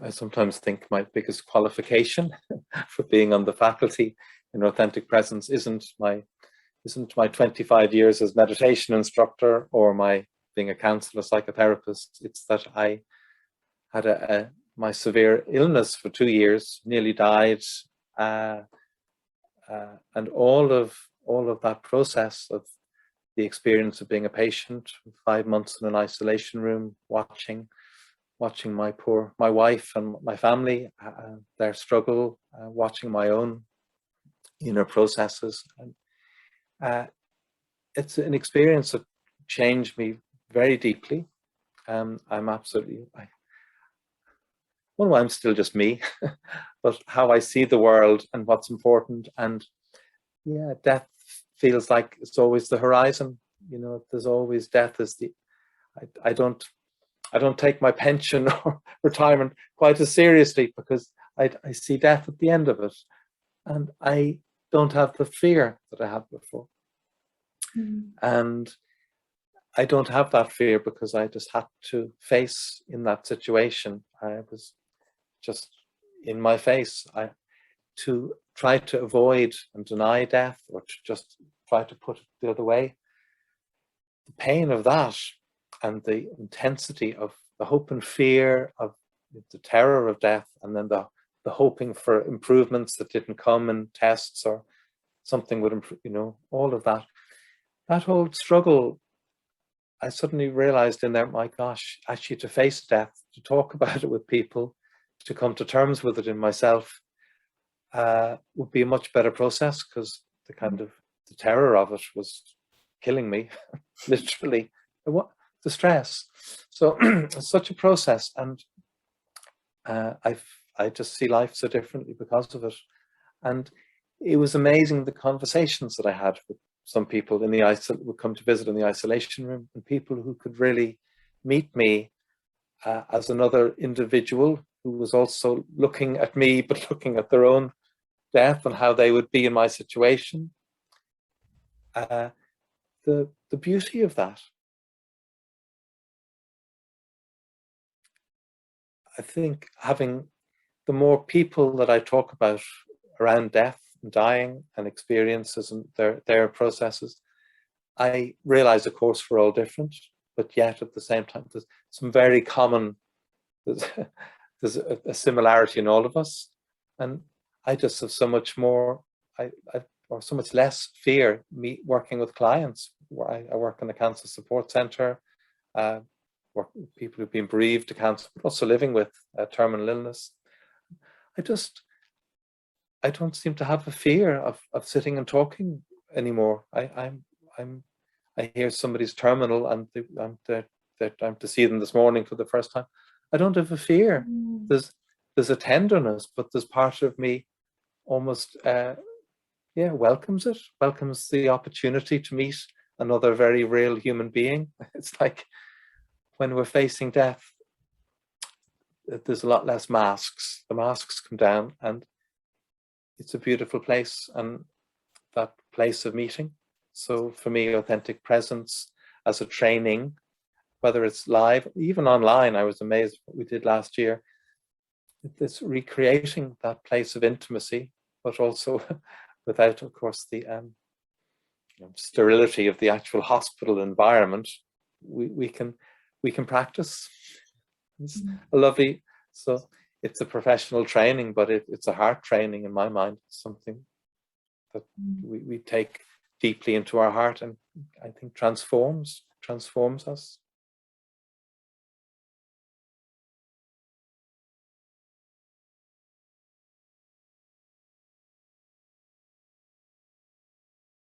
I sometimes think my biggest qualification for being on the faculty in authentic presence isn't my 25 years as meditation instructor or my being a counselor, psychotherapist. It's that I had my severe illness for 2 years, nearly died, and all of that process of the experience of being a patient, 5 months in an isolation room, watching my wife and my family, their struggle, watching my own inner processes. And it's an experience that changed me very deeply. I'm still just me, but how I see the world and what's important. And yeah, death feels like it's always the horizon. You know, there's always death as I don't take my pension or retirement quite as seriously because I see death at the end of it, and I don't have the fear that I had before. And I don't have that fear because I just had to face in that situation. I was just in my face. To try to avoid and deny death, or to just try to put it the other way. The pain of that and the intensity of the hope and fear of the terror of death, and then the hoping for improvements that didn't come in tests or something would improve, you know, all of that. That whole struggle, I suddenly realized in there, my gosh, actually to face death, to talk about it with people, to come to terms with it in myself, would be a much better process, because the terror of it was killing me, literally. The stress. So it's such a process, and I just see life so differently because of it. And it was amazing the conversations that I had with some people would come to visit in the isolation room, and people who could really meet me as another individual who was also looking at me, but looking at their own death and how they would be in my situation. The beauty of that, I think, having the more people that I talk about around death and dying and experiences and their processes, I realize, of course, we're all different, but yet at the same time, there's some very common, there's a similarity in all of us. And I just have so much more, or so much less fear working with clients. I work in a cancer support center, work with people who've been bereaved of cancer, but also living with terminal illness. I don't seem to have a fear of sitting and talking anymore. I hear somebody's terminal and I'm to see them this morning for the first time. I don't have a fear. There's a tenderness, but there's part of me almost welcomes the opportunity to meet another very real human being. It's like when we're facing death, there's a lot less masks. The masks come down, and it's a beautiful place, and that place of meeting. So for me, authentic presence as a training, whether it's live, even online, I was amazed what we did last year. It's recreating that place of intimacy, but also without, of course, the sterility of the actual hospital environment. We can practice. It's a lovely. So it's a professional training, but it's a heart training in my mind. It's something that we take deeply into our heart, and I think transforms us.